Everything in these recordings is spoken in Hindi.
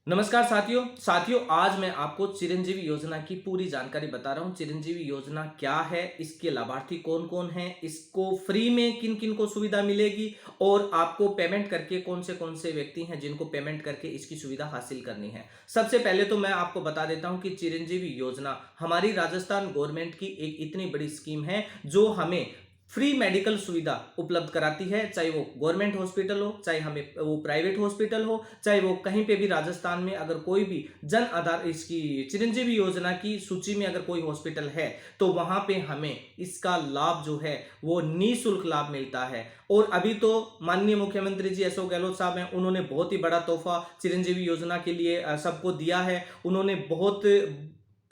नमस्कार साथियों आज मैं आपको चिरंजीवी योजना की पूरी जानकारी बता रहा हूं। चिरंजीवी योजना क्या है, इसके लाभार्थी कौन कौन हैं, इसको फ्री में किन किन को सुविधा मिलेगी और आपको पेमेंट करके कौन से व्यक्ति हैं जिनको पेमेंट करके इसकी सुविधा हासिल करनी है। सबसे पहले तो मैं आपको बता देता हूं कि चिरंजीवी योजना हमारी राजस्थान गवर्नमेंट की एक इतनी बड़ी स्कीम है जो हमें फ्री मेडिकल सुविधा उपलब्ध कराती है, चाहे वो गवर्नमेंट हॉस्पिटल हो, चाहे हमें वो प्राइवेट हॉस्पिटल हो, चाहे वो कहीं पे भी राजस्थान में अगर कोई भी जन आधार इसकी चिरंजीवी योजना की सूची में अगर कोई हॉस्पिटल है तो वहां पे हमें इसका लाभ जो है वो निःशुल्क लाभ मिलता है। और अभी तो माननीय मुख्यमंत्री जी अशोक गहलोत साहब हैं, उन्होंने बहुत ही बड़ा तोहफा चिरंजीवी योजना के लिए सबको दिया है। उन्होंने बहुत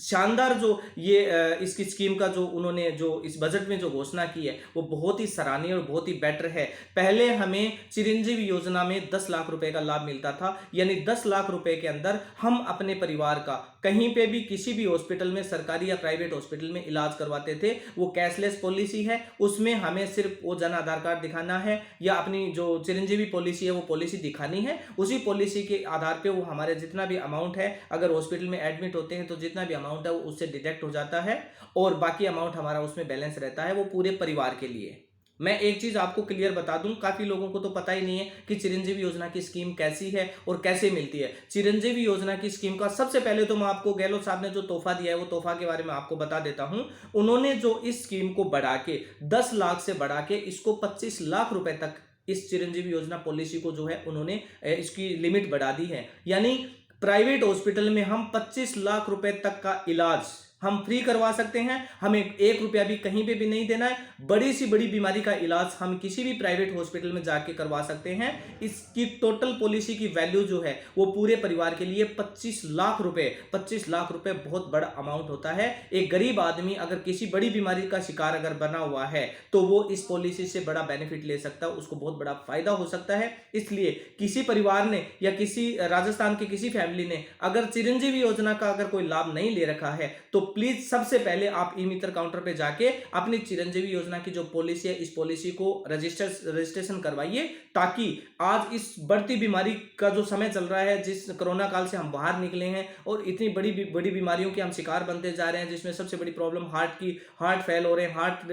शानदार जो ये इसकी स्कीम का जो उन्होंने जो इस बजट में जो घोषणा की है वो बहुत ही सराहनीय और बहुत ही बेटर है। पहले हमें चिरंजीवी योजना में 10 लाख रुपए का लाभ मिलता था, यानी 10 लाख रुपए के अंदर हम अपने परिवार का कहीं पे भी किसी भी हॉस्पिटल में, सरकारी या प्राइवेट हॉस्पिटल में इलाज करवाते थे। वो कैशलेस पॉलिसी है, उसमें हमें सिर्फ वो जन आधार कार्ड दिखाना है या अपनी जो चिरंजीवी पॉलिसी है वो पॉलिसी दिखानी है। उसी पॉलिसी के आधार पे वो हमारे जितना भी अमाउंट है, अगर हॉस्पिटल में एडमिट होते हैं तो जितना भी अमाउंट है वो उससे डिडक्ट हो जाता है और बाकी अमाउंट हमारा उसमें बैलेंस रहता है, वो पूरे परिवार के लिए। मैं एक चीज आपको क्लियर बता दूं, काफी लोगों को तो पता ही नहीं है कि चिरंजीवी योजना की स्कीम कैसी है और कैसे मिलती है। चिरंजीवी योजना की स्कीम का सबसे पहले तो मैं आपको गहलोत साहब ने जो तोहफा दिया है वो तोहफा के बारे में आपको बता देता हूं। उन्होंने जो इस स्कीम को बढ़ा के 10 लाख से बढ़ा के इसको 25 लाख रुपए तक इस चिरंजीवी योजना पॉलिसी को जो है उन्होंने इसकी लिमिट बढ़ा दी है। यानी प्राइवेट हॉस्पिटल में हम 25 लाख रुपए तक का इलाज हम फ्री करवा सकते हैं, हमें 1 रुपया भी कहीं पे भी नहीं देना है। बड़ी सी बड़ी बीमारी का इलाज हम किसी भी प्राइवेट हॉस्पिटल में जाके करवा सकते हैं। इसकी टोटल पॉलिसी की वैल्यू जो है वो पूरे परिवार के लिए 25 लाख रुपए 25 लाख रुपए बहुत बड़ा अमाउंट होता है। एक गरीब आदमी अगर किसी बड़ी बीमारी का शिकार अगर बना हुआ है तो वो इस पॉलिसी से बड़ा बेनिफिट ले सकता है, उसको बहुत बड़ा फायदा हो सकता है। इसलिए किसी परिवार ने या किसी राजस्थान की किसी फैमिली ने अगर चिरंजीवी योजना का अगर कोई लाभ नहीं ले रखा है तो प्लीज सबसे पहले आप ई मित्र काउंटर पे जाके अपनी चिरंजीवी योजना की जो पॉलिसी है इस पॉलिसी को रजिस्ट्रेशन करवाइए, ताकि आज इस बढ़ती बीमारी का जो समय चल रहा है, जिस कोरोना काल से हम बाहर निकले हैं और इतनी बड़ी बड़ी बीमारियों के हम शिकार बनते जा रहे हैं, जिसमें सबसे बड़ी प्रॉब्लम हार्ट फेल हो रहे हैं, हार्ट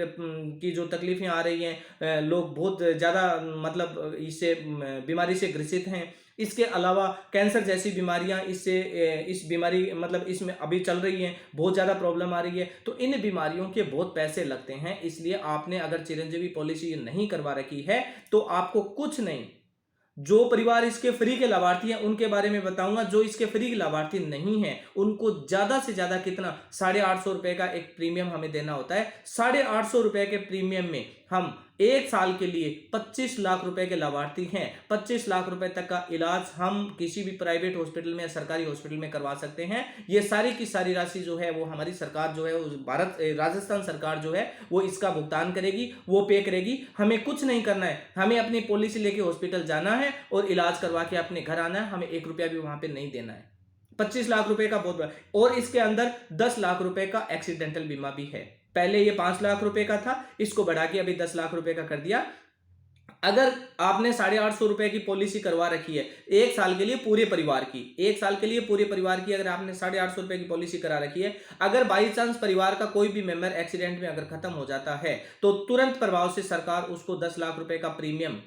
की जो तकलीफें आ रही हैं, लोग बहुत ज्यादा मतलब इससे बीमारी से ग्रसित हैं। इसके अलावा कैंसर जैसी बीमारियां इस बीमारी मतलब इसमें अभी चल रही हैं, बहुत ज़्यादा प्रॉब्लम आ रही है। तो इन बीमारियों के बहुत पैसे लगते हैं, इसलिए आपने अगर चिरंजीवी पॉलिसी नहीं करवा रखी है तो आपको कुछ नहीं। जो परिवार इसके फ्री के लाभार्थी हैं उनके बारे में बताऊंगा, जो इसके फ्री के लाभार्थी नहीं हैं उनको ज्यादा से ज्यादा कितना 850 रुपए का एक प्रीमियम हमें देना होता है। 850 रुपए के प्रीमियम में हम एक साल के लिए 25 लाख रुपए के लाभार्थी हैं। 25 लाख रुपए तक का इलाज हम किसी भी प्राइवेट हॉस्पिटल में या सरकारी हॉस्पिटल में करवा सकते हैं। ये सारी की सारी राशि जो है वो हमारी सरकार जो है राजस्थान सरकार जो है वो इसका भुगतान करेगी, वो पे करेगी। हमें कुछ नहीं करना है, हमें अपनी पॉलिसी लेके हॉस्पिटल जाना है और इलाज करवा के अपने घर आना है। हमें 1 रुपया भी वहां पे नहीं देना है। 25 लाख रुपए का बहुत बड़ा, और इसके अंदर 10 लाख रुपए का एक्सीडेंटल बीमा भी है। पहले ये 5 लाख रुपए का था, इसको बढ़ा के अभी 10 लाख रुपए का कर दिया। अगर आपने 850 रुपए की पॉलिसी करवा रखी है एक साल के लिए पूरे परिवार की, एक साल के लिए पूरे परिवार की अगर आपने 850 रुपए की पॉलिसी करा रखी है, अगर बाई चांस परिवार का कोई भी मेंबर एक्सीडेंट में अगर खत्म हो जाता है तो तुरंत प्रभाव से सरकार उसको 10 लाख रुपए का प्रीमियम,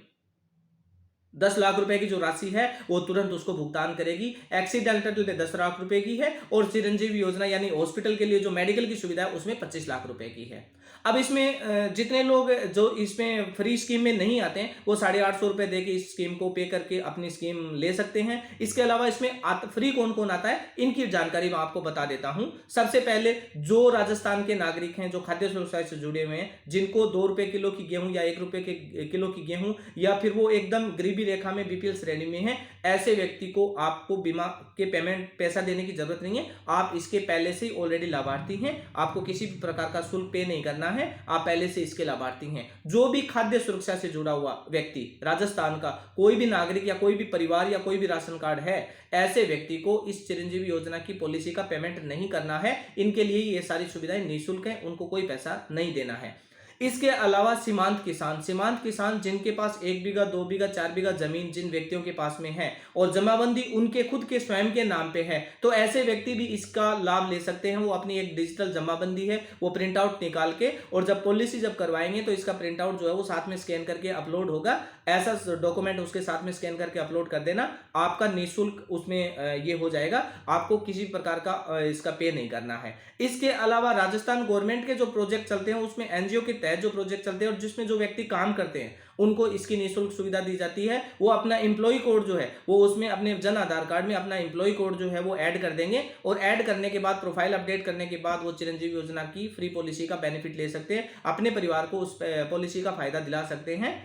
10 लाख रुपए की जो राशि है वो तुरंत उसको भुगतान करेगी। एक्सीडेंटल पे 10 लाख रुपए की है और चिरंजीवी योजना यानी हॉस्पिटल के लिए जो मेडिकल की सुविधा है उसमें 25 लाख रुपए की है। अब इसमें जितने लोग जो इसमें फ्री स्कीम में नहीं आते हैं वो 850 रुपए देके इस स्कीम को पे करके अपनी स्कीम ले सकते हैं। इसके अलावा इसमें फ्री कौन कौन आता है इनकी जानकारी मैं आपको बता देता हूं। सबसे पहले जो राजस्थान के नागरिक हैं जो खाद्य सुरक्षा से जुड़े हुए हैं, जिनको 2 रुपए किलो की गेहूं या 1 रुपए के किलो की गेहूं या फिर वो एकदम गरीबी रेखा में बीपीएल श्रेणी में है, ऐसे व्यक्ति को आपको बीमा के पेमेंट पैसा देने की जरूरत नहीं है। आप इसके पहले से ही ऑलरेडी लाभार्थी हैं, आपको किसी भी प्रकार का शुल्क पे नहीं करना है, आप पहले से इसके लाभार्थी हैं। जो भी खाद्य सुरक्षा से जुड़ा हुआ व्यक्ति राजस्थान का कोई भी नागरिक या कोई भी परिवार या कोई भी राशन कार्ड है, ऐसे व्यक्ति को इस चिरंजीवी योजना की पॉलिसी का पेमेंट नहीं करना है। इनके लिए ये सारी सुविधाएं निःशुल्क है, उनको कोई पैसा नहीं देना है। इसके अलावा सीमांत किसान जिनके पास 1 बीघा 2 बीघा 4 बीघा जमीन जिन व्यक्तियों के पास में है और जमाबंदी उनके खुद के स्वयं के नाम पे है, तो ऐसे व्यक्ति भी इसका लाभ ले सकते हैं। वो अपनी एक डिजिटल जमाबंदी है वो प्रिंट आउट निकाल के, और जब पॉलिसी जब करवाएंगे तो इसका प्रिंट आउट जो है वो साथ में स्कैन करके अपलोड होगा। ऐसा डॉक्यूमेंट उसके साथ में स्कैन करके अपलोड कर देना, आपका निःशुल्क उसमें ये हो जाएगा, आपको किसी प्रकार का इसका पे नहीं करना है। इसके अलावा राजस्थान गवर्नमेंट के जो प्रोजेक्ट चलते हैं उसमें एनजीओ के तहत जो प्रोजेक्ट चलते हैं और जिसमें जो व्यक्ति काम करते हैं उनको इसकी निःशुल्क सुविधा दी जाती है। वो अपना एम्प्लॉय कोड जो है वो उसमें अपने जन आधार कार्ड में अपना एम्प्लॉय कोड जो है वो ऐड कर देंगे, और ऐड करने के बाद प्रोफाइल अपडेट करने के बाद वो चिरंजीवी योजना की फ्री पॉलिसी का बेनिफिट ले सकते हैं, अपने परिवार को उस पॉलिसी का फायदा दिला सकते हैं।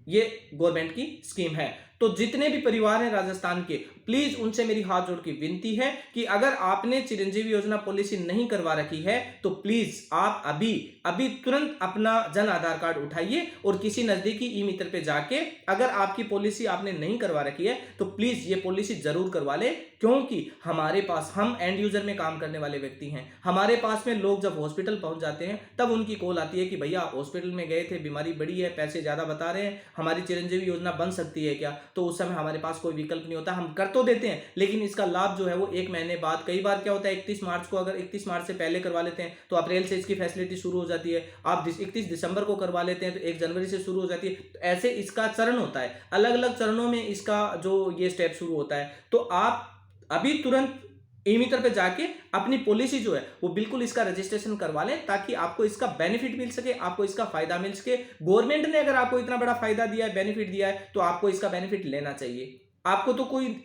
ये गवर्नमेंट की स्कीम है। तो जितने भी परिवार हैं राजस्थान के, प्लीज उनसे मेरी हाथ जोड़ की विनती है कि अगर आपने चिरंजीवी योजना पॉलिसी नहीं करवा रखी है तो प्लीज आप अभी अभी तुरंत अपना जन आधार कार्ड उठाइए और किसी नजदीकी ई मित्र पे जाके, अगर आपकी पॉलिसी आपने नहीं करवा रखी है तो प्लीज ये पॉलिसी जरूर करवा ले, क्योंकि हमारे पास, हम एंड यूजर में काम करने वाले व्यक्ति हैं, हमारे पास में लोग जब हॉस्पिटल पहुंच जाते हैं तब उनकी कॉल आती है कि भैया हॉस्पिटल में गए थे, बीमारी बड़ी है, पैसे ज्यादा बता रहे हैं, हमारी चिरंजीवी योजना बन सकती है क्या? तो उस समय हमारे पास कोई विकल्प नहीं होता, हम कर तो देते हैं लेकिन इसका लाभ जो है वो 1 महीने बाद, कई बार क्या होता है 31 मार्च को, अगर 31 मार्च से पहले करवा लेते हैं तो अप्रैल से इसकी फैसिलिटी शुरू हो जाती है, आप 31 दिसंबर को करवा लेते हैं तो 1 जनवरी से शुरू हो जाती है। तो ऐसे इसका चरण होता है, अलग अलग चरणों में इसका जो ये स्टेप शुरू होता है। तो आप अभी तुरंत ई मित्र पे जाके अपनी पॉलिसी जो है वो बिल्कुल इसका रजिस्ट्रेशन करवा लें, ताकि आपको इसका बेनिफिट मिल सके, आपको इसका फायदा मिल सके। गवर्नमेंट ने अगर आपको इतना बड़ा फायदा दिया है, बेनिफिट दिया है, तो आपको इसका बेनिफिट लेना चाहिए। आपको तो कोई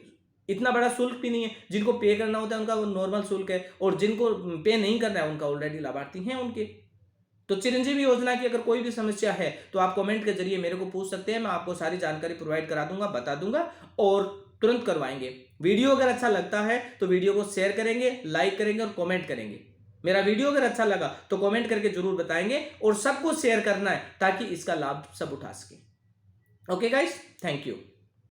इतना बड़ा शुल्क भी नहीं है, जिनको पे करना होता है उनका वो नॉर्मल शुल्क है, और जिनको पे नहीं करना है उनका ऑलरेडी लाभार्थी हैं उनके। तो चिरंजीवी योजना की अगर कोई भी समस्या है तो आप कमेंट के जरिए मेरे को पूछ सकते हैं, मैं आपको सारी जानकारी प्रोवाइड करा दूंगा, बता दूंगा और तुरंत करवाएंगे। वीडियो अगर अच्छा लगता है तो वीडियो को शेयर करेंगे, लाइक करेंगे और कमेंट करेंगे। मेरा वीडियो अगर अच्छा लगा तो कमेंट करके जरूर बताएंगे, और सबको शेयर करना है ताकि इसका लाभ सब उठा सके। Okay guys, thank you.